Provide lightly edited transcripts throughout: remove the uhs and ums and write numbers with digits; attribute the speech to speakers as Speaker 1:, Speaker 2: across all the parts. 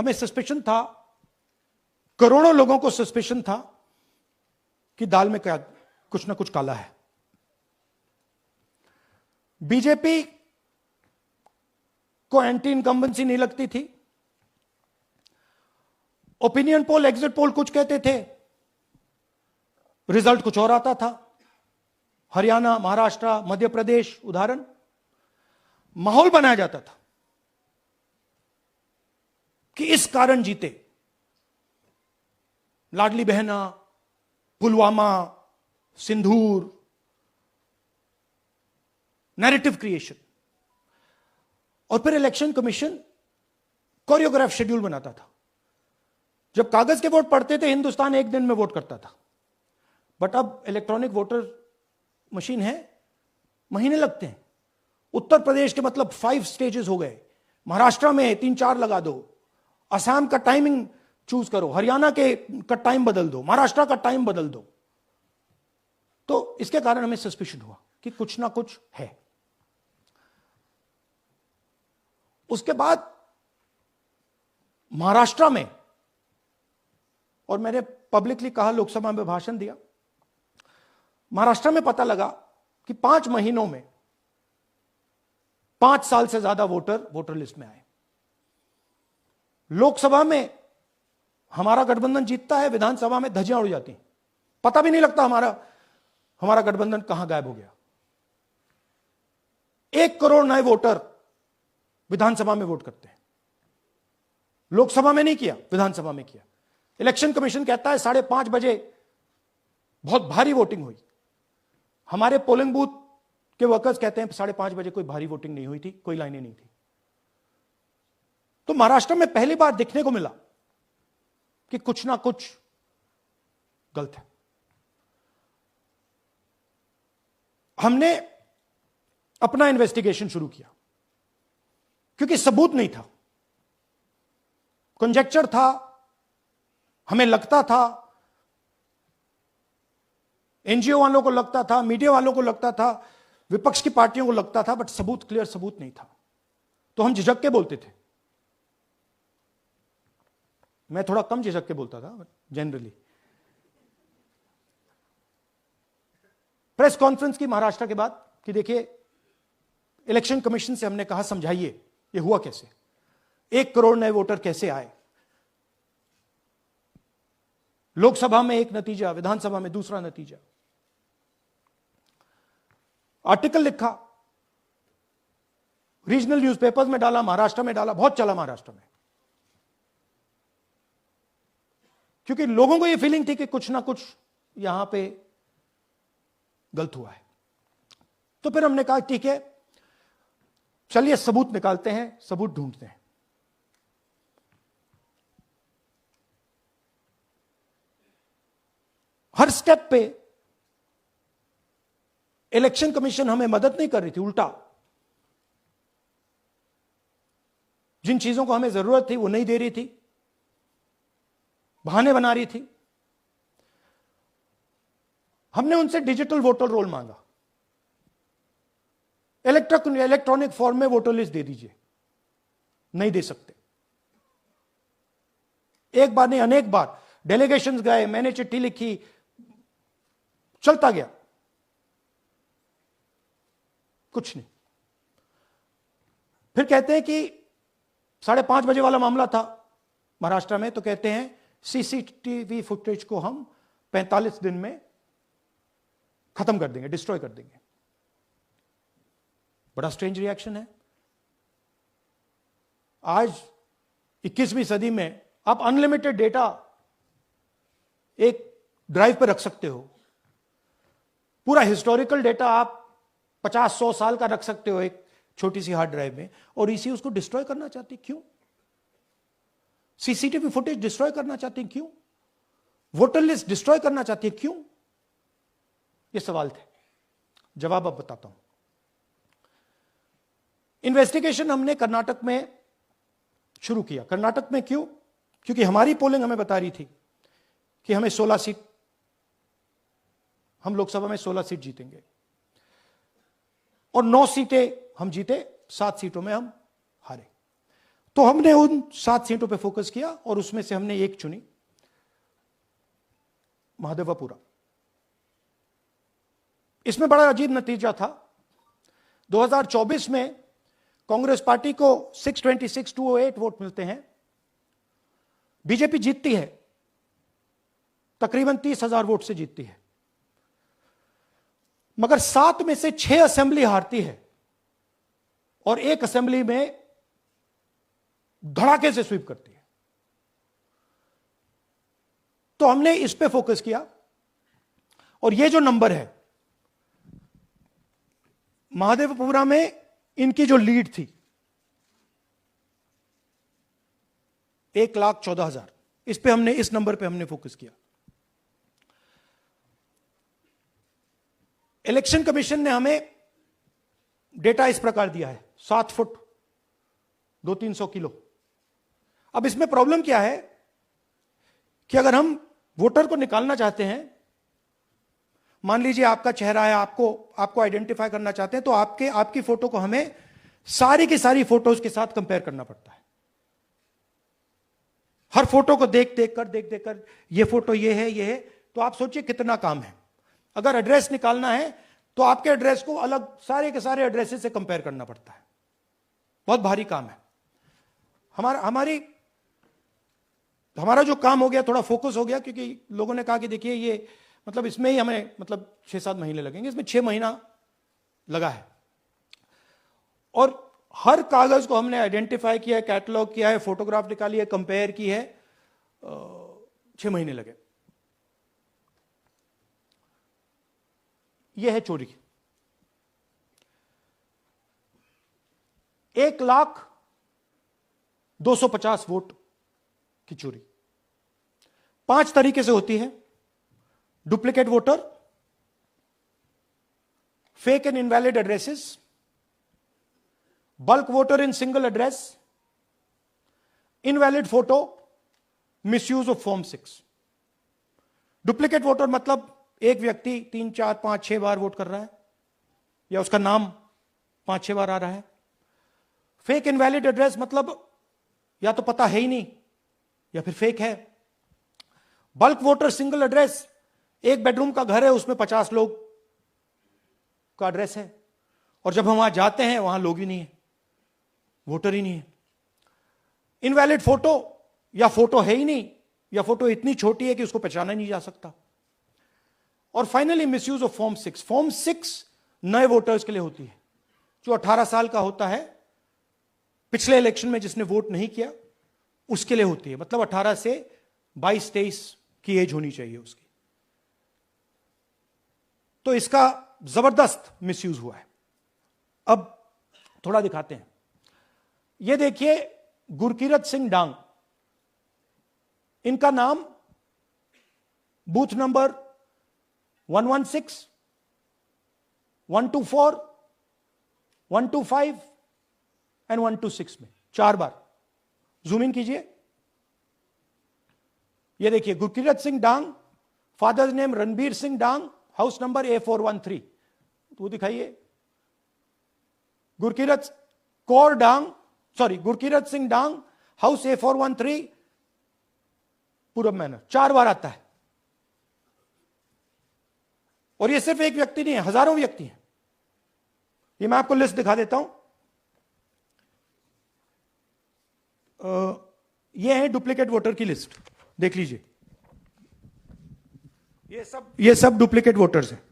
Speaker 1: हमें सस्पेशन था, करोड़ों लोगों को सस्पेशन था कि दाल में क्या कुछ ना कुछ काला है। बीजेपी को एंटी इनकम्बेंसी नहीं लगती थी। ओपिनियन पोल, एग्जिट पोल कुछ कहते थे, रिजल्ट कुछ और आता था। हरियाणा, महाराष्ट्र, मध्य प्रदेश उदाहरण, माहौल बनाया जाता था कि इस कारण जीते। लाडली बहना, पुलवामा, सिंदूर, नैरेटिव क्रिएशन। और फिर इलेक्शन कमीशन कोरियोग्राफ शेड्यूल बनाता था। जब कागज के वोट पड़ते थे, हिंदुस्तान एक दिन में वोट करता था, बट अब इलेक्ट्रॉनिक वोटर मशीन है, महीने लगते हैं। उत्तर प्रदेश के मतलब 5 स्टेजेस हो गए, महाराष्ट्र में 3-4 लगा दो, असम का टाइमिंग चूज करो, हरियाणा के का टाइम बदल दो, महाराष्ट्र का टाइम बदल दो। तो इसके कारण हमें सस्पिशन हुआ कि कुछ ना कुछ है। उसके बाद महाराष्ट्र में, और मैंने पब्लिकली कहा, लोकसभा में भाषण दिया, महाराष्ट्र में पता लगा कि 5 महीनों में 5 साल से ज्यादा वोटर लिस्ट में आए। लोकसभा में हमारा गठबंधन जीतता है, विधानसभा में धज्जियां उड़ जाती हैं, पता भी नहीं लगता हमारा गठबंधन कहां गायब हो गया। 1 करोड़ नए वोटर विधानसभा में वोट करते हैं, लोकसभा में नहीं किया, विधानसभा में किया। इलेक्शन कमीशन कहता है 5:30 बजे बहुत भारी वोटिंग हुई। हमारे पोलिंग बूथ के वर्कर्स कहते हैं 5:30 बजे कोई भारी वोटिंग नहीं हुई थी, कोई लाइनें नहीं थी। तो महाराष्ट्र में पहली बार देखने को मिला कि कुछ ना कुछ गलत है। हमने अपना इन्वेस्टिगेशन शुरू किया, क्योंकि सबूत नहीं था, कंजेक्चर था, हमें लगता था, एनजीओ वालों को लगता था, मीडिया वालों को लगता था, विपक्ष की पार्टियों को लगता था, बट क्लियर सबूत नहीं था। तो हम झिझक के बोलते थे। मैं थोड़ा कम झिझक के बोलता था जनरली। प्रेस कॉन्फ्रेंस की महाराष्ट्र के बाद कि देखिए, इलेक्शन कमीशन से हमने कहा समझाइए ये हुआ कैसे, 1 करोड़ नए वोटर कैसे आए, लोकसभा में एक नतीजा, विधानसभा में दूसरा नतीजा। आर्टिकल लिखा, रीजनल न्यूज़पेपर्स में डाला, महाराष्ट्र में डाला, बहुत चला महाराष्ट्र में, क्योंकि लोगों को यह फीलिंग थी कि कुछ ना कुछ यहां पे गलत हुआ है। तो फिर हमने कहा ठीक है, चलिए सबूत निकालते हैं, सबूत ढूंढते हैं। हर स्टेप पे इलेक्शन कमीशन हमें मदद नहीं कर रही थी, उल्टा जिन चीजों को हमें जरूरत थी वो नहीं दे रही थी, बहाने बना रही थी। हमने उनसे डिजिटल वोटर रोल मांगा, इलेक्ट्रॉनिक फॉर्म में वोटर लिस्ट दे दीजिए, नहीं दे सकते। एक बार नहीं, अनेक बार डेलीगेशंस गए, मैंने चिट्ठी लिखी, चलता गया, कुछ नहीं। फिर कहते हैं कि 5:30 बजे वाला मामला था महाराष्ट्र में, तो कहते हैं सीसीटीवी फुटेज को हम 45 दिन में खत्म कर देंगे, डिस्ट्रॉय कर देंगे। बड़ा स्ट्रेंज रिएक्शन है। आज 21वीं सदी में आप अनलिमिटेड डेटा एक ड्राइव पर रख सकते हो, पूरा हिस्टोरिकल डेटा आप 50-100 साल का रख सकते हो एक छोटी सी हार्ड ड्राइव में, और इसी उसको डिस्ट्रॉय करना चाहते हैं, क्यों? सीसीटीवी फुटेज डिस्ट्रॉय करना चाहते हैं, क्यों? वोटर लिस्ट डिस्ट्रॉय करना चाहते हैं, क्यों? ये सवाल थे, जवाब अब बताता हूं। इन्वेस्टिगेशन हमने कर्नाटक में शुरू किया। कर्नाटक में क्यों? क्योंकि हमारी पोलिंग हमें बता रही थी कि हमें 16 सीट, हम लोकसभा में 16 सीट जीतेंगे, और 9 सीटें हम जीते, 7 सीटों में हम हारे। तो हमने उन 7 सीटों पे फोकस किया और उसमें से हमने एक चुनी, महादेवपुरा। इसमें बड़ा अजीब नतीजा था। 2024 में कांग्रेस पार्टी को 626-208 वोट मिलते हैं, बीजेपी जीतती है, तकरीबन 30,000 वोट से जीतती है, मगर 7 में से 6 असेंबली हारती है और एक असेंबली में धड़ाके से स्वीप करती है। तो हमने इस पे फोकस किया और ये जो नंबर है, महादेवपुरा में इनकी जो लीड थी 1,14,000, इस पे हमने, इस नंबर पे हमने फोकस किया। इलेक्शन कमीशन ने हमें डेटा इस प्रकार दिया है, 7 फुट 200-300 किलो। अब इसमें प्रॉब्लम क्या है कि अगर हम वोटर को निकालना चाहते हैं, मान लीजिए आपका चेहरा है, आपको आइडेंटिफाई करना चाहते हैं, तो आपकी फोटो को हमें सारी की सारी फोटोज के साथ कंपेयर करना पड़ता है। हर फोटो को देख कर ये फोटो ये है, तो आप सोचिए कितना काम है। अगर एड्रेस निकालना है तो आपके एड्रेस को अलग सारे के सारे एड्रेसेस से कंपेयर करना पड़ता है, बहुत भारी काम है। हमारा जो काम हो गया, थोड़ा फोकस हो गया, क्योंकि लोगों ने कहा कि देखिए ये मतलब इसमें ही हमें मतलब 6-7 महीने लगेंगे, इसमें 6 महीना लगा है। और हर कागज को हमने आइडेंटिफाई किया है, कैटलॉग किया है, फोटोग्राफ निकाली है, कंपेयर की है, 6 महीने लगे। यह है चोरी। 1,02,50 वोट की चोरी 5 तरीके से होती है: duplicate voter, fake and invalid addresses, bulk voter in single address, invalid photo, misuse of form 6। Duplicate voter मतलब एक व्यक्ति 3, 4, 5, 6 बार वोट कर रहा है, या उसका नाम 5-6 बार आ रहा है। फेक इनवैलिड एड्रेस मतलब या तो पता है ही नहीं या फिर फेक है। बल्क वोटर सिंगल एड्रेस, एक बेडरूम का घर है, उसमें 50 लोग का एड्रेस है, और जब हम वहां जाते हैं वहां लोग ही नहीं है, वोटर ही नहीं है। इनवैलिड फोटो, या फोटो है ही नहीं, या फोटो इतनी छोटी है कि उसको पहचाना नहीं जा सकता। और finally misuse of form 6। Form 6 नए वोटर्स के लिए होती है, जो 18 साल का होता है, पिछले इलेक्शन में जिसने वोट नहीं किया उसके लिए होती है, मतलब 18 से 22-23 की एज होनी चाहिए उसकी। तो इसका जबरदस्त मिसयूज हुआ है। अब थोड़ा दिखाते हैं। यह देखिए, गुरकीरत सिंह डांग, इनका नाम बूथ नंबर 116, 124, 125 एंड 126 में 4 बार। जूम इन कीजिए, ये देखिए, गुरकीरत सिंह डांग, फादर्स नेम रणबीर सिंह डांग, हाउस नंबर A413। तो दिखाइए, गुरकीरत सिंह डांग, हाउस A413, पूरब मैनर। 4 बार आता है। और ये सिर्फ एक व्यक्ति नहीं है, हजारों व्यक्ति हैं। ये मैं आपको लिस्ट दिखा देता हूं। ये है डुप्लीकेट वोटर की लिस्ट, देख लीजिए। ये सब डुप्लीकेट वोटर्स हैं।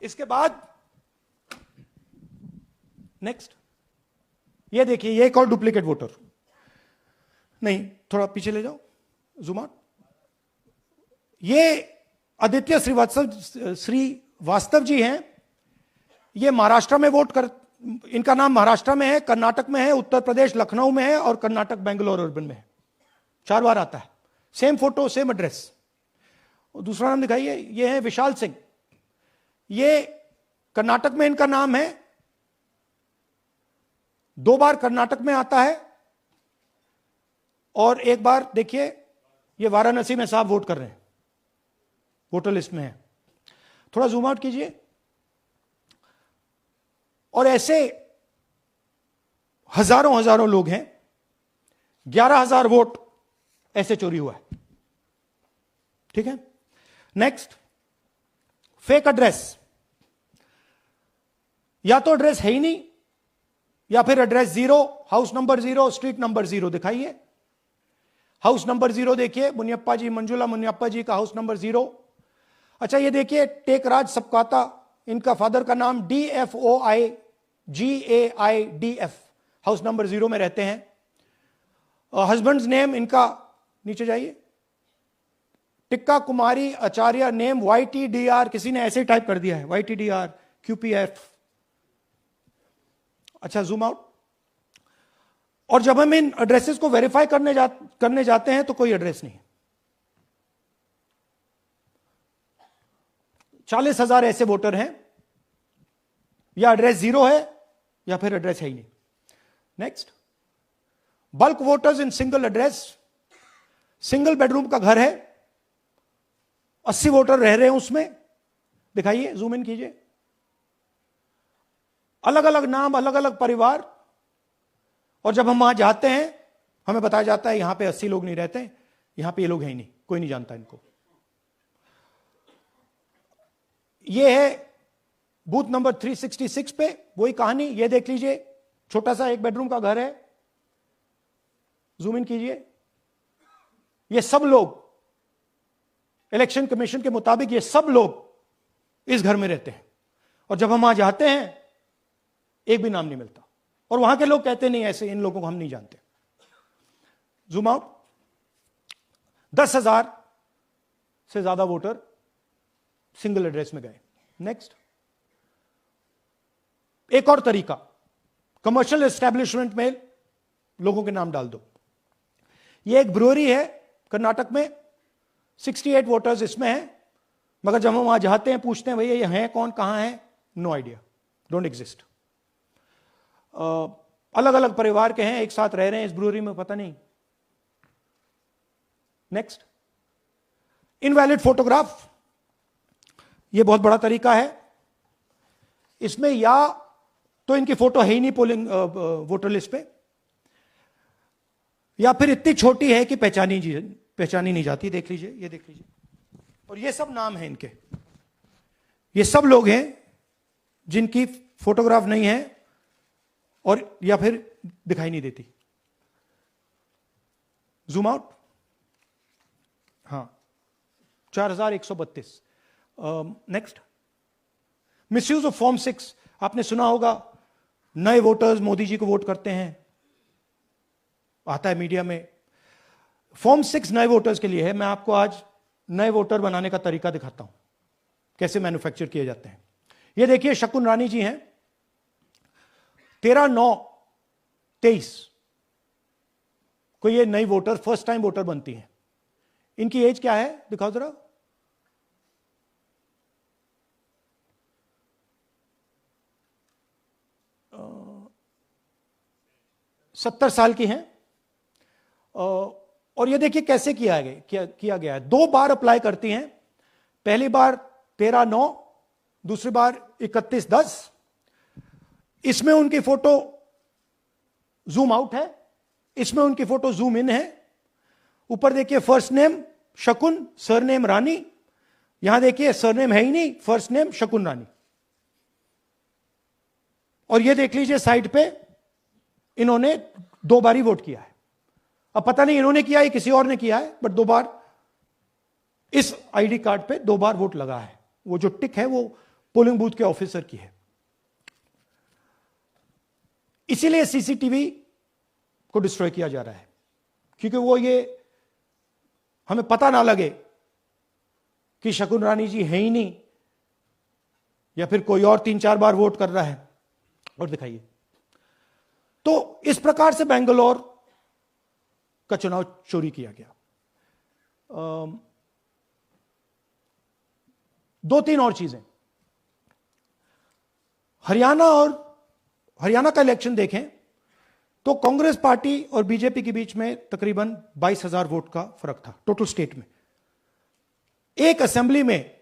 Speaker 1: इसके बाद नेक्स्ट, ये देखिए, ये एक और डुप्लीकेट वोटर। नहीं, थोड़ा पीछे ले जाओ, जूम आउट। ये आदित्य श्रीवास्तव जी हैं। ये महाराष्ट्र में वोट कर, इनका नाम महाराष्ट्र में है, कर्नाटक में है, उत्तर प्रदेश लखनऊ में है, और कर्नाटक बेंगलोर अर्बन में है। 4 बार आता है, सेम फोटो सेम एड्रेस। दूसरा नाम दिखाइए, ये है विशाल सिंह। ये कर्नाटक में इनका नाम है, 2 बार कर्नाटक में आता है, और 1 बार देखिए, ये वाराणसी में साहब वोट कर रहे हैं, वोटर लिस्ट में है। थोड़ा जूम आउट कीजिए। और ऐसे हजारों हजारों लोग हैं, 11,000 वोट ऐसे चोरी हुआ है। ठीक है, नेक्स्ट, फेक एड्रेस। या तो एड्रेस है ही नहीं, या फिर address 0, house number 0, street number 0 दिखाइए। हाउस नंबर 0 देखिए, मुनियप्पा जी, मंजुला मुनियप्पा जी का हाउस नंबर 0। अच्छा ये देखिए, टेकराज सबकाता, इनका फादर का नाम DFOIGAIDF, हाउस नंबर 0 में रहते हैं। हस्बैंड्स नेम इनका, नीचे जाइए, टिक्का कुमारी आचार्य, नेम YTDR, किसी ने ऐसे ही टाइप कर दिया है, YTDR QPF। अच्छा जूम आउट। और जब हम इन एड्रेसेस को वेरीफाई करने जाते हैं तो कोई एड्रेस नहीं। 40,000 ऐसे वोटर हैं, या एड्रेस 0 है या फिर एड्रेस है ही नहीं। Next, bulk voters in single address. Single bedroom का घर है, 80 वोटर रह रहे हैं उसमें, दिखाइए, जूम इन कीजिए। अलग अलग नाम, अलग अलग परिवार। और जब हम वहां जाते हैं हमें बताया जाता है यहां पे 80 लोग नहीं रहते, यहां पे ये लोग हैं ही नहीं, कोई नहीं जानता इनको। ये है बूथ नंबर 366 पे वही कहानी। ये देख लीजिए, छोटा सा एक बेडरूम का घर है, जूम इन कीजिए। ये सब लोग, इलेक्शन कमीशन के मुताबिक ये सब लोग इस घर में रहते हैं। और जब हम वहां जाते हैं एक भी नाम नहीं मिलता, और वहां के लोग कहते नहीं ऐसे, इन लोगों को हम नहीं जानते। Zoom out. 10,000 से ज्यादा वोटर सिंगल एड्रेस में गए। नेक्स्ट, एक और तरीका, कमर्शियल एस्टेब्लिशमेंट में लोगों के नाम डाल दो। ये एक ब्रूअरी है कर्नाटक में, 68 वोटर्स इसमें हैं, मगर जब हम वहां जाते हैं पूछते हैं भैया ये हैं कौन, कहां है, नो आइडिया, डोंट एग्जिस्ट। अलग अलग परिवार के हैं, एक साथ रह रहे हैं इस ब्रूअरी में, पता नहीं। Next, invalid photograph. यह बहुत बड़ा तरीका है। इसमें या तो इनकी फोटो है ही नहीं पोलिंग वोटर लिस्ट पे, या फिर इतनी छोटी है कि पहचानी नहीं जाती। देख लीजिए, ये देख लीजिए, और ये सब नाम है इनके। ये सब लोग हैं जिनकी फोटोग्राफ नहीं है और या फिर दिखाई नहीं देती। Zoom out. हाँ, 4,132। Next, misuse of form 6। आपने सुना होगा, नए वोटर्स मोदी जी को वोट करते हैं, आता है मीडिया में। फॉर्म 6 नए वोटर्स के लिए है। मैं आपको आज नए वोटर बनाने का तरीका दिखाता हूं, कैसे मैन्युफैक्चर किए जाते हैं। ये देखिए, शकुन रानी जी हैं, 13/9/23 को ये नई वोटर, फर्स्ट टाइम वोटर बनती हैं। इनकी एज क्या है, दिखाओ जरा। 70 साल की हैं। और ये देखिए कैसे किया गया है। 2 बार अप्लाई करती हैं। पहली बार 13/9, दूसरी बार 31/10। इसमें उनकी फोटो जूम आउट है, इसमें उनकी फोटो जूम इन है। ऊपर देखिए, फर्स्ट नेम शकुन, सरनेम रानी। यहां देखिए सरनेम है ही नहीं, फर्स्ट नेम शकुन रानी। और ये देख लीजिए साइड पे, इन्होंने 2 बार ही वोट किया है। अब पता नहीं इन्होंने किया है किसी और ने किया है, बट 2 बार इस आईडी कार्ड पे 2 बार वोट लगा है। वो जो टिक है वो पोलिंग बूथ के ऑफिसर की है। इसीलिए सीसीटीवी को डिस्ट्रॉय किया जा रहा है, क्योंकि वो ये हमें पता ना लगे कि शकुन रानी जी है ही नहीं, या फिर कोई और 3-4 बार वोट कर रहा है। और दिखाइए, तो इस प्रकार से बेंगलोर का चुनाव चोरी किया गया। 2-3 और चीजें। हरियाणा का इलेक्शन देखें तो कांग्रेस पार्टी और बीजेपी के बीच में तकरीबन 22,000 वोट का फर्क था टोटल स्टेट में। एक असेंबली में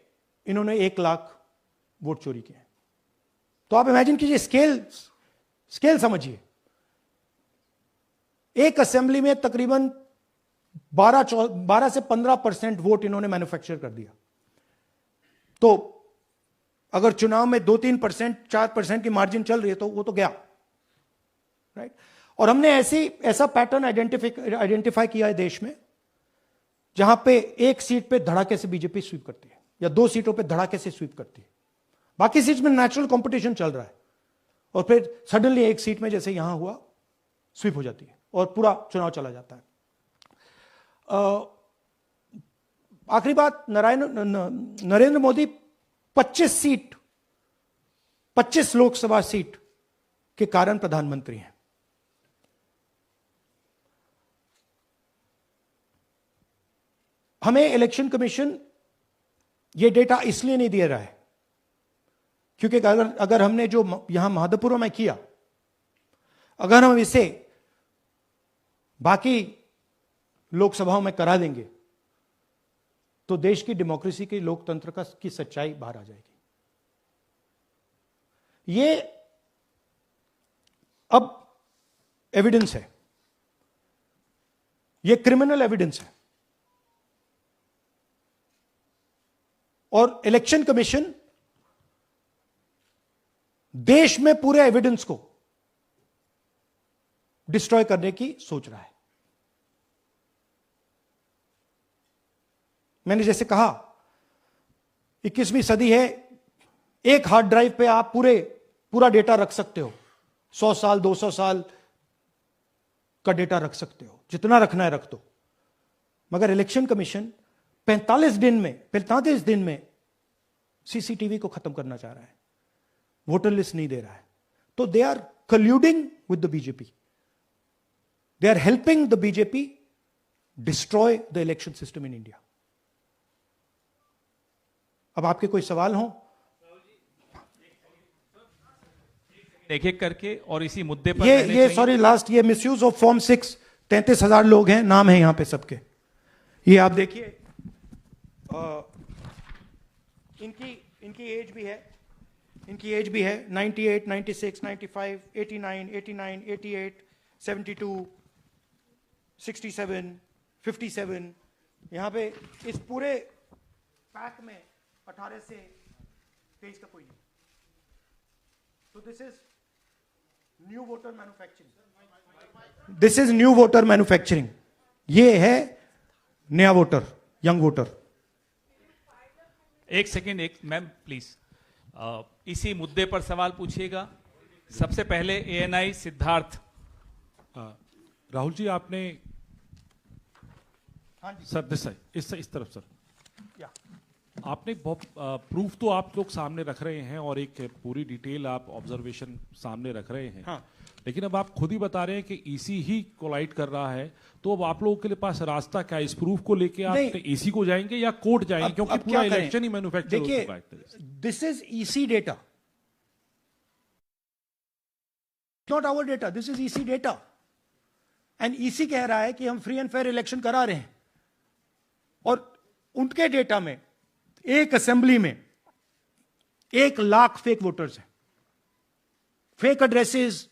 Speaker 1: इन्होंने 1 लाख वोट चोरी किए हैं। तो आप इमेजिन कीजिए, स्केल समझिए। एक असेंबली में तकरीबन 12 से 15% वोट इन्होंने मैन्युफैक्चर कर दिया। तो अगर चुनाव में 2-3%, 4% की मार्जिन चल रही है तो वो तो गया, राइट। और हमने ऐसा पैटर्न आइडेंटिफाई किया है देश में, जहां पे एक सीट पे धड़ाके से बीजेपी स्वीप करती है, या 2 सीटों पे धड़ाके से स्वीप करती है। बाकी सीट में नेचुरल कंपटीशन चल रहा है, और फिर सडनली एक सीट में जैसे यहां हुआ स्वीप हो जाती है और पूरा चुनाव चला जाता है। आखिरी बात, नरेंद्र मोदी 25 लोकसभा सीट के कारण प्रधानमंत्री हैं। हमें इलेक्शन कमीशन ये डेटा इसलिए नहीं दे रहा है क्योंकि अगर हमने जो यहां माधवपुर में किया, अगर हम इसे बाकी लोकसभाओं में करा देंगे तो देश की डेमोक्रेसी की, लोकतंत्र की सच्चाई बाहर आ जाएगी। ये अब एविडेंस है, ये क्रिमिनल एविडेंस है। और इलेक्शन कमीशन देश में पूरे एविडेंस को डिस्ट्रॉय करने की सोच रहा है। मैंने जैसे कहा, 21वीं सदी है, एक हार्ड ड्राइव पे आप पूरा डेटा रख सकते हो। 100 साल 200 साल का डेटा रख सकते हो, जितना रखना है रख दो। मगर इलेक्शन कमीशन 45 दिन में सीसीटीवी को खत्म करना चाह रहा है, वोटर लिस्ट नहीं दे रहा है। तो they are colluding with the BJP, they are helping the BJP destroy the election system in India. अब आपके कोई सवाल हो?
Speaker 2: एक एक करके, और इसी मुद्दे पर
Speaker 1: ये सॉरी लास्ट, ये मिसयूज ऑफ फॉर्म 6, 33,000 लोग हैं, नाम है यहां पे सबके। ये आप देखिए, इनकी एज भी है, 98, 96, 95, 89, 88, 72, 67, 57। यहां पे इस पूरे पैक में 18 से 23 का कोई नहीं। तो this is new voter manufacturing, ये है नया वोटर, यंग वोटर।
Speaker 2: एक सेकेंड, मैम प्लीज, इसी मुद्दे पर सवाल पूछिएगा। सबसे पहले एएनआई सिद्धार्थ।
Speaker 3: राहुल जी, आपने,
Speaker 1: हाँ जी
Speaker 3: सर इस तरफ सर, आपने बहुत प्रूफ तो आप लोग सामने रख रहे हैं और एक पूरी डिटेल आप ऑब्जर्वेशन सामने रख रहे हैं।
Speaker 1: हाँ।
Speaker 3: लेकिन अब आप खुद ही बता रहे हैं कि ईसी ही कोलाइड कर रहा है, तो अब आप लोगों के लिए पास रास्ता क्या है? इस प्रूफ को लेके आप ईसी को जाएंगे या कोर्ट जाएंगे? क्योंकि पूरा इलेक्शन ही मैन्युफैक्चर हो चुका है।
Speaker 1: This is EC data, not our data, this is EC data. And EC कह रहा है कि हम फ्री एंड फेयर इलेक्शन करा रहे हैं, और उनके डेटा में एक असेंबली में 1 लाख फेक वोटर्स हैं, फेक एड्रेसेस,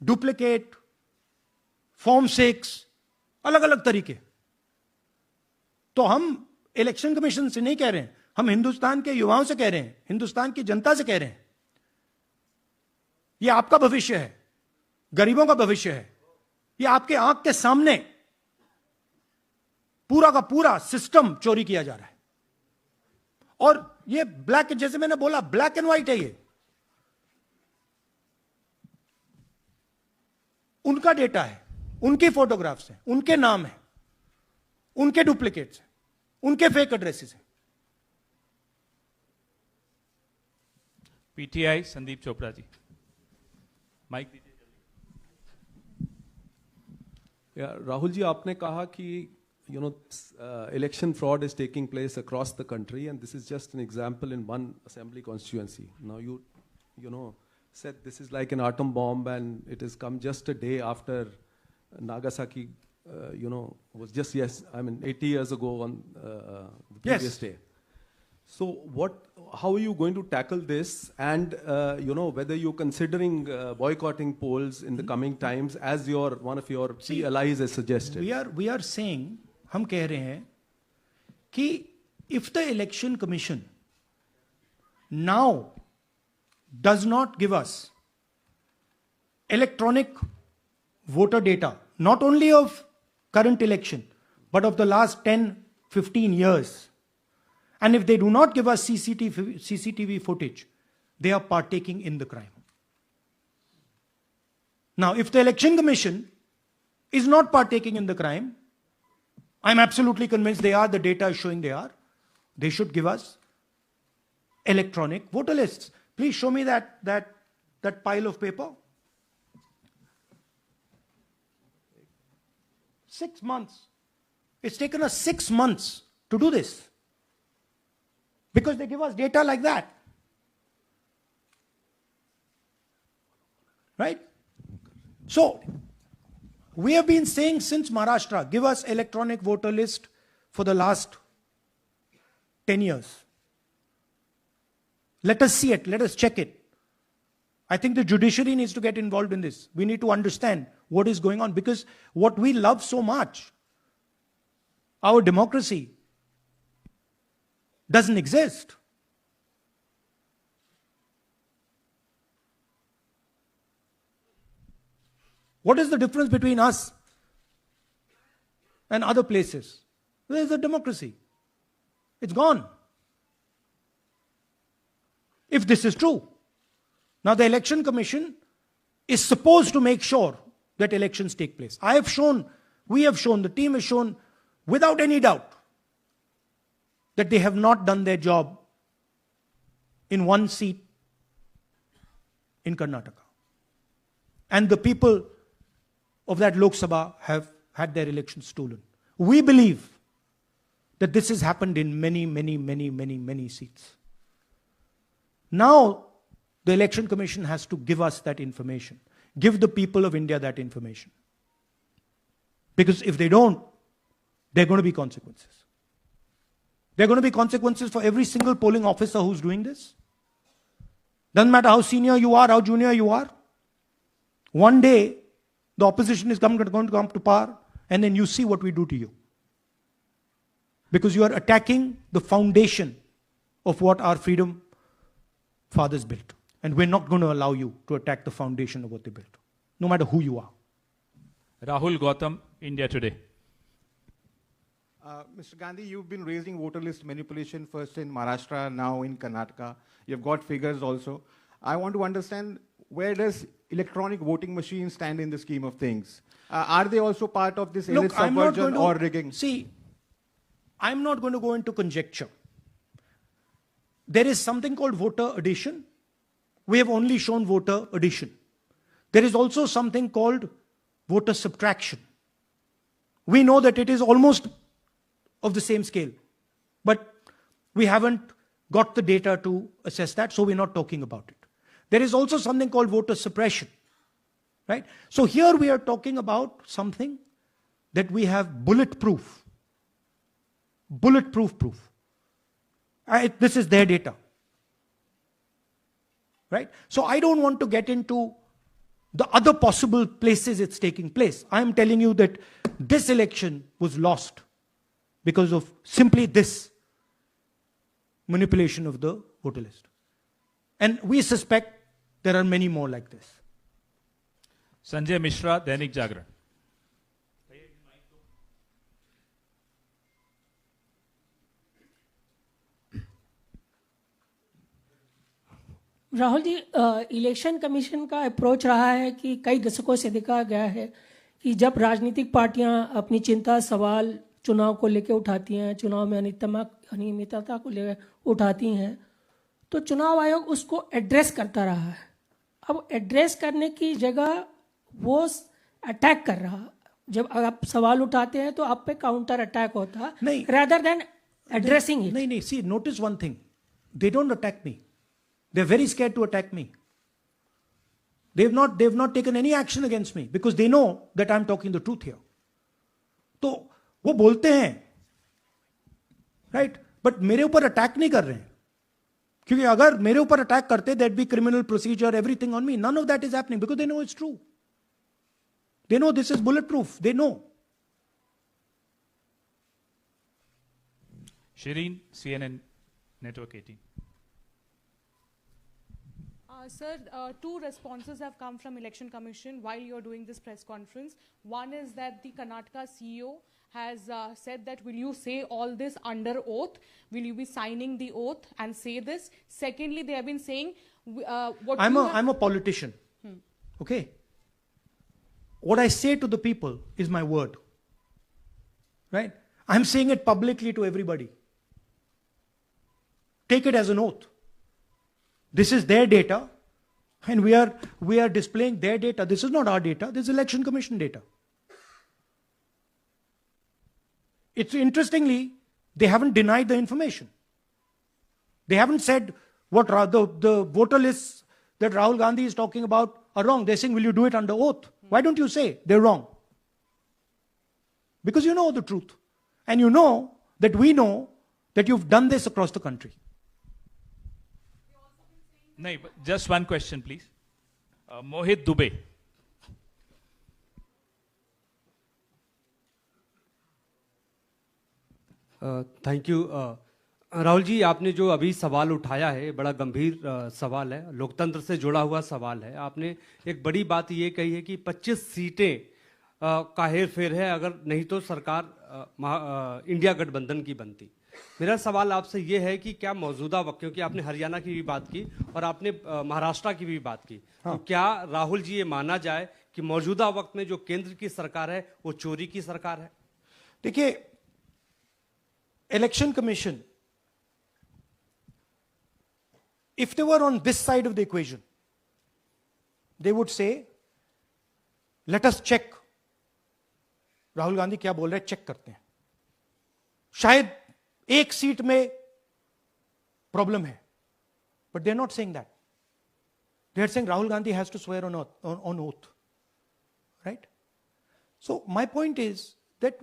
Speaker 1: डुप्लीकेट फॉर्म 6, अलग अलग तरीके। तो हम इलेक्शन कमीशन से नहीं कह रहे हैं, हम हिंदुस्तान के युवाओं से कह रहे हैं, हिंदुस्तान की जनता से कह रहे हैं, यह आपका भविष्य है, गरीबों का भविष्य है। यह आपके आंख के सामने पूरा का पूरा सिस्टम चोरी किया जा रहा है। और ये ब्लैक, जैसे मैंने बोला, ब्लैक एंड व्हाइट है। ये उनका डेटा है, उनकी फोटोग्राफ्स हैं, उनके नाम हैं, उनके डुप्लीकेट्स हैं, उनके फेक एड्रेसेस हैं।
Speaker 2: पीटीआई संदीप चोपड़ा जी, माइक दीजिए।
Speaker 4: राहुल जी, आपने कहा कि election fraud is taking place across the country, and this is just an example in one assembly constituency. Now you said this is like an atom bomb, and it has come just a day after Nagasaki, was just 80 years ago on the previous day. So how are you going to tackle this? And whether you're considering boycotting polls in the coming times, as one of your key allies has suggested?
Speaker 1: We are saying, हम कह रहे हैं कि if the election commission now does not give us electronic voter data, not only of current election, but of the last 10, 15 years, and if they do not give us CCTV footage, they are partaking in the crime. Now, if the election commission is not partaking in the crime, I'm absolutely convinced they are, the data is showing they are, they should give us electronic voter lists. Please show me that pile of paper. 6 months. It's taken us 6 months to do this. Because they give us data like that. Right? So, we have been saying since Maharashtra, give us electronic voter list for the last 10 years. Let us see it. Let us check it. I think the judiciary needs to get involved in this. We need to understand what is going on, because what we love so much, our democracy, doesn't exist. What is the difference between us and other places? There is a democracy. It's gone. If this is true. Now the election commission is supposed to make sure that elections take place. We have shown, the team has shown without any doubt that they have not done their job in one seat in Karnataka. And the people of that Lok Sabha have had their elections stolen. We believe that this has happened in many seats. Now, the election commission has to give us that information. Give the people of India that information. Because if they don't, there are going to be consequences. There are going to be consequences for every single polling officer who's doing this. Doesn't matter how senior you are, how junior you are. One day, the opposition is going to come to power, and then you see what we do to you. Because you are attacking the foundation of what our freedom fathers built. And we're not going to allow you to attack the foundation of what they built, no matter who you are.
Speaker 2: Rahul Gautam, India Today.
Speaker 5: Mr. Gandhi, you've been raising voter list manipulation first in Maharashtra, now in Karnataka. You've got figures also. I want to understand, where does electronic voting machines stand in the scheme of things? Are they also part of this elite subversion or rigging?
Speaker 1: See, I'm not going to go into conjecture. There is something called voter addition. We have only shown voter addition. There is also something called voter subtraction. We know that it is almost of the same scale, but we haven't got the data to assess that, so we're not talking about it. There is also something called voter suppression, right? So here we are talking about something that we have bulletproof proof. This is their data, right? So I don't want to get into the other possible places it's taking place. I'm telling you that this election was lost because of simply this manipulation of the voter list. And we suspect there are many more like this.
Speaker 2: Sanjay Mishra, Dainik Jagran.
Speaker 6: Rahul ji, election commission का approach रहा है कि कई दशकों से देखा गया है कि जब राजनीतिक पार्टियां अपनी चिंता सवाल चुनाव को लेकर उठाती हैं, चुनाव में अनियमितता को लेकर उठाती हैं, तो चुनाव आयोग उसको एड्रेस करता रहा है. अब एड्रेस करने की जगह वो अटैक कर रहा. जब आप सवाल उठाते हैं तो आप पे काउंटर अटैक होता है, rather than addressing it.
Speaker 1: नहीं, see, notice one thing. They don't attack me. They're very scared to attack me. They've not taken any action against me because they know that I'm talking the truth here. तो वो बोलते हैं, right? But मेरे ऊपर attack नहीं कर रहे हैं, क्योंकि अगर मेरे ऊपर अटैक करते that be criminal procedure, everything on me. None of that is happening because they know it's true. They know this is bulletproof. They know.
Speaker 2: Shireen, CNN Network 18.
Speaker 7: Sir, two responses have come from Election Commission while you're doing this press conference. One is that the Karnataka CEO has said that will you say all this under oath? Will you be signing the oath and say this? Secondly, they have been saying what
Speaker 1: I'm a politician. Okay. What I say to the people is my word. Right? I'm saying it publicly to everybody. Take it as an oath. This is their data, and we are displaying their data. This is not our data. This is Election Commission data. It's interestingly, they haven't denied the information. They haven't said what the voter lists that Rahul Gandhi is talking about are wrong. They're saying, will you do it under oath? Why don't you say they're wrong? Because you know the truth. And you know that we know that you've done this across the country.
Speaker 2: No, just one question, please. Mohit Dubey.
Speaker 8: Thank you. Rahul ji, आपने जो अभी सवाल उठाया है बड़ा गंभीर सवाल है, लोकतंत्र से जुड़ा हुआ सवाल है. आपने एक बड़ी बात ये कही है कि 25 सीटें का हेर फेर है, अगर नहीं तो सरकार इंडिया गठबंधन की बनती. मेरा सवाल आपसे ये है कि क्या मौजूदा वक्त, क्योंकि आपने हरियाणा की भी बात की और आपने महाराष्ट्र की भी बात की, तो क्या राहुल जी ये माना जाए कि मौजूदा वक्त में जो केंद्र की सरकार है वो चोरी की सरकार है?
Speaker 1: देखिए, election commission, if they were on this side of the equation, they would say, let us check. Rahul Gandhi क्या बोल रहे हैं, चेक करते हैं. शायद एक सीट में प्रॉब्लम है, but they are not saying that. They are saying Rahul Gandhi has to swear on oath. Right? So my point is that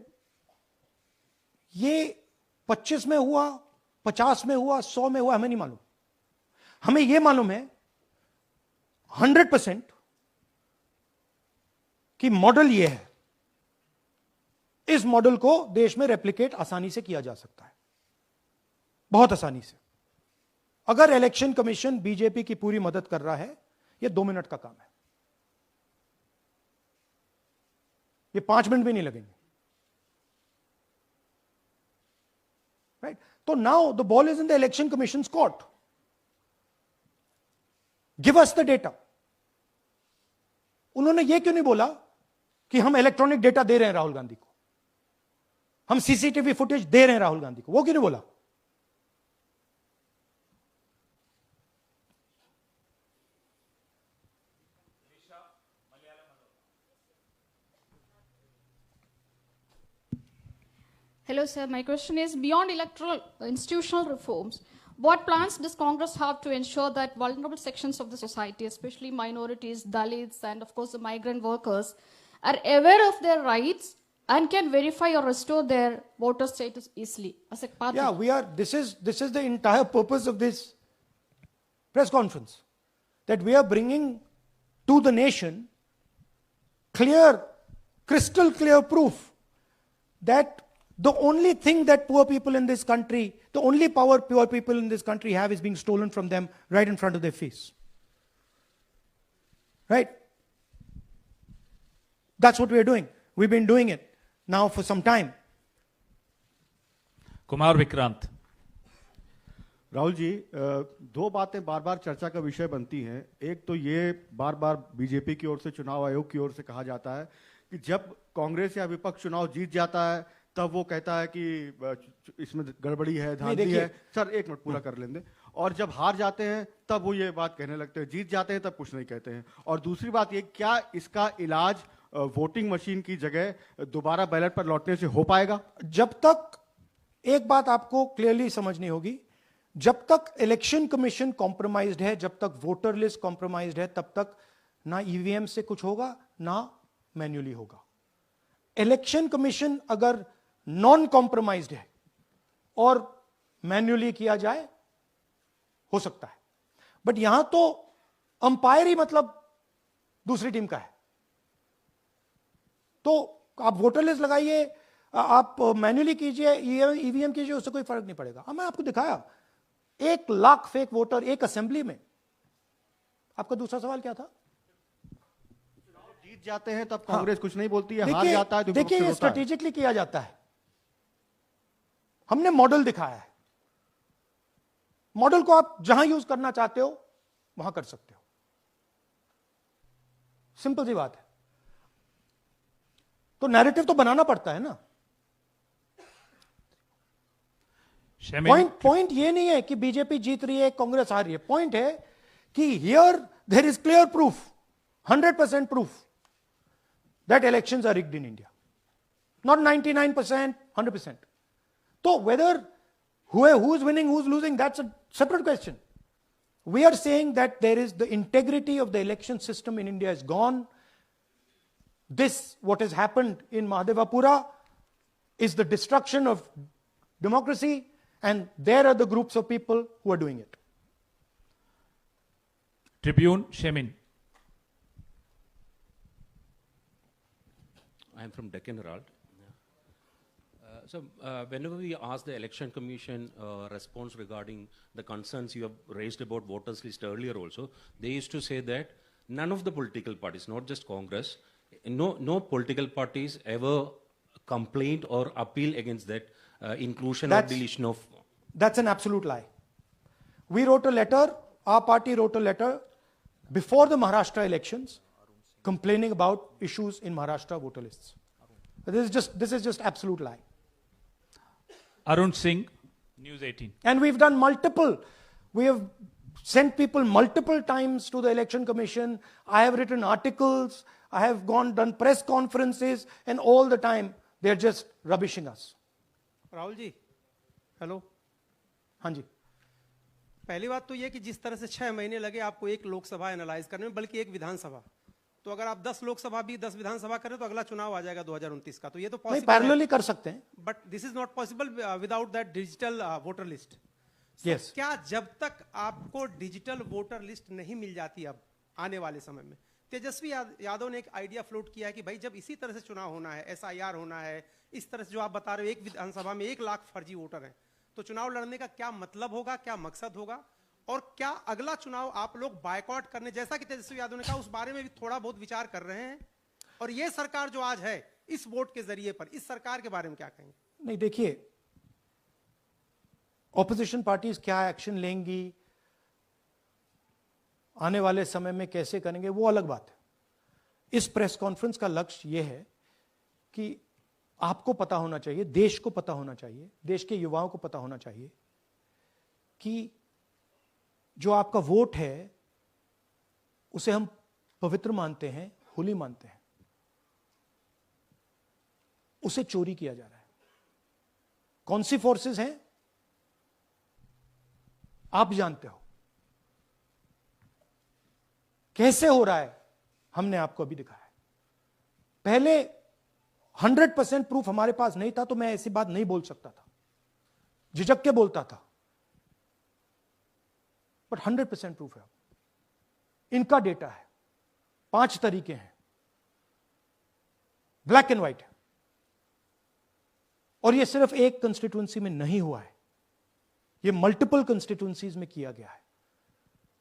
Speaker 1: ये 25 में हुआ, 50 में हुआ, 100 में हुआ, हमें नहीं मालूम. हमें यह मालूम है 100% कि मॉडल यह है. इस मॉडल को देश में रेप्लिकेट आसानी से किया जा सकता है, बहुत आसानी से. अगर इलेक्शन कमीशन बीजेपी की पूरी मदद कर रहा है, यह 2 मिनट का काम है. ये 5 मिनट भी नहीं लगेंगे. राइट? तो now the ball is in the election commissions court. Give us the data. उन्होंने यह क्यों नहीं बोला कि हम इलेक्ट्रॉनिक डेटा दे रहे हैं राहुल गांधी को, हम सीसीटीवी फुटेज दे रहे हैं राहुल गांधी को? वो क्यों नहीं बोला?
Speaker 9: Hello, sir. My question is, beyond electoral institutional reforms, what plans does Congress have to ensure that vulnerable sections of the society, especially minorities, Dalits, and of course the migrant workers, are aware of their rights and can verify or restore their voter status easily as a party?
Speaker 1: Yeah, this is the entire purpose of this press conference, that we are bringing to the nation crystal clear proof that the only thing that poor people in this country, the only power poor people in this country have is being stolen from them right in front of their face. Right? That's what we're doing. We've been doing it now for some time.
Speaker 2: Kumar Vikrant.
Speaker 5: Rahul ji, 2 बातें बार बार चर्चा का विषय बनती हैं. एक तो ये बार बार BJP की ओर से, चुनाव आयोग की ओर से कहा जाता है कि जब कांग्रेस या विपक्ष चुनाव जीत जाता है तब वो कहता है कि इसमें गड़बड़ी है, धांधली है. सर, 1 मिनट पूरा कर लेंगे. और जब हार जाते हैं तब वो ये बात कहने लगते हैं, जीत जाते हैं तब कुछ नहीं कहते हैं. और दूसरी बात ये, क्या इसका इलाज वोटिंग मशीन की जगह दोबारा बैलेट पर लौटने से हो पाएगा?
Speaker 1: जब तक, एक बात आपको क्लियरली समझनी होगी, जब तक इलेक्शन कमीशन कॉम्प्रोमाइज्ड है, जब तक वोटर लिस्ट कॉम्प्रोमाइज्ड है, तब तक ना ईवीएम से कुछ होगा ना मैन्युअली होगा. इलेक्शन कमीशन अगर नॉन कॉम्प्रोमाइज्ड है और मैन्युअली किया जाए, हो सकता है, बट यहां तो अंपायर ही मतलब दूसरी टीम का है। तो आप वोटर लिस्ट लगाइए, आप मैन्युअली कीजिए, ईवीएम कीजिए, उससे कोई फर्क नहीं पड़ेगा। अब मैं आपको दिखाया 1 लाख फेक वोटर एक असेंबली में। आपका दूसरा सवाल क्या था?
Speaker 5: जीत जाते हैं तब कांग्रेस कुछ नहीं बोलती है, हार जाता है तो
Speaker 1: देखिए ये स्ट्रेटेजिकली किया जाता है। हमने मॉडल दिखाया है, मॉडल को आप जहां यूज करना चाहते हो वहां कर सकते हो, सिंपल सी बात है। तो नैरेटिव तो बनाना पड़ता है ना। पॉइंट ये नहीं है कि बीजेपी जीत रही है, कांग्रेस हार रही है। पॉइंट है कि here there is clear proof, 100% proof that elections are rigged in India, not 99%, 100%. So whether who is winning, who is losing, that's a separate question. We are saying that there is the integrity of the election system in India is gone. This, what has happened in Mahadevapura, is the destruction of democracy, and there are the groups of people who are doing it.
Speaker 2: Tribune, Shemin.
Speaker 10: I am from Deccan Herald. So whenever we ask the Election Commission response regarding the concerns you have raised about voters list earlier also, they used to say that none of the political parties, not just Congress, no political parties ever complained or appealed against that inclusion or deletion of...
Speaker 1: That's an absolute lie. We wrote a letter, our party wrote a letter before the Maharashtra elections complaining about issues in Maharashtra voter lists. This is just absolute lie.
Speaker 2: Arun Singh, News 18.
Speaker 1: And we've done we have sent people multiple times to the Election Commission. I have written articles, I have done press conferences, and all the time they're just rubbishing us.
Speaker 11: Rahul ji, hello.
Speaker 1: हाँ जी।
Speaker 11: पहली बात तो ये कि जिस तरह से 6 महीने लगे आपको एक लोकसभा एनालाइज करने में, बल्कि एक विधानसभा, तो अगर आप 10 लोकसभा भी 10 विधानसभा करें तो अगला चुनाव आ जाएगा 2029 का। तो ये तो पॉसिबल
Speaker 1: पैरेलली कर सकते हैं,
Speaker 11: but this is not possible without that digital voter list.
Speaker 1: Yes.
Speaker 11: क्या जब तक आपको डिजिटल वोटर लिस्ट नहीं मिल जाती अब आने वाले समय में, तेजस्वी यादव ने एक आइडिया फ्लोट किया है कि भाई जब इसी तरह से चुनाव होना है, SIR होना है, इस तरह से जो आप बता रहे हो एक विधानसभा में 1 लाख फर्जी वोटर हैं, तो चुनाव लड़ने का क्या मतलब होगा, क्या मकसद होगा, और क्या अगला चुनाव आप लोग बायकॉट करने, जैसा कि तेजस्वी यादव ने कहा, उस बारे में भी थोड़ा बहुत विचार कर रहे हैं? और ये सरकार जो आज है इस वोट के जरिए पर, इस सरकार के बारे में क्या कहेंगे?
Speaker 1: नहीं, देखिए ऑपोजिशन पार्टीज क्या एक्शन लेंगी, आने वाले समय में कैसे करेंगे, वो अलग बात है। इस प्रेस कॉन्फ्रेंस का लक्ष्य यह है कि आपको पता होना चाहिए, देश को पता होना चाहिए, देश के युवाओं को पता होना चाहिए कि जो आपका वोट है उसे हम पवित्र मानते हैं, होली मानते हैं, उसे चोरी किया जा रहा है। कौन सी फोर्सेस हैं आप जानते हो, कैसे हो रहा है हमने आपको अभी दिखाया है। पहले 100% प्रूफ हमारे पास नहीं था तो मैं ऐसी बात नहीं बोल सकता था, झिझक के बोलता था, बट 100% प्रूफ है। इनका डेटा है, 5 तरीके हैं, ब्लैक एंड व्हाइट है, और यह सिर्फ एक कंस्टिट्यूएंसी में नहीं हुआ है, यह मल्टीपल कंस्टिट्यूएंसीज में किया गया है।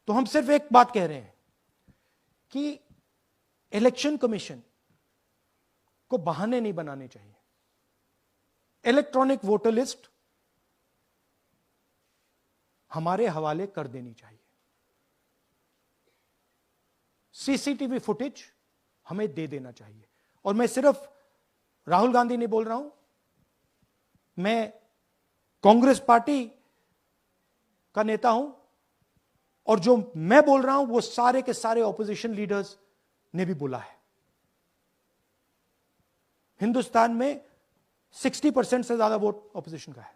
Speaker 1: तो हम सिर्फ एक बात कह रहे हैं कि इलेक्शन कमीशन को बहाने नहीं बनाने चाहिए। इलेक्ट्रॉनिक वोटर लिस्ट हमारे हवाले कर देनी चाहिए। सीसीटीवी फुटेज हमें दे देना चाहिए। और मैं सिर्फ राहुल गांधी नहीं बोल रहा हूं, मैं कांग्रेस पार्टी का नेता हूं, और जो मैं बोल रहा हूं वो सारे के सारे ऑपोजिशन लीडर्स ने भी बोला है। हिंदुस्तान में 60% से ज्यादा वोट ऑपोजिशन का है।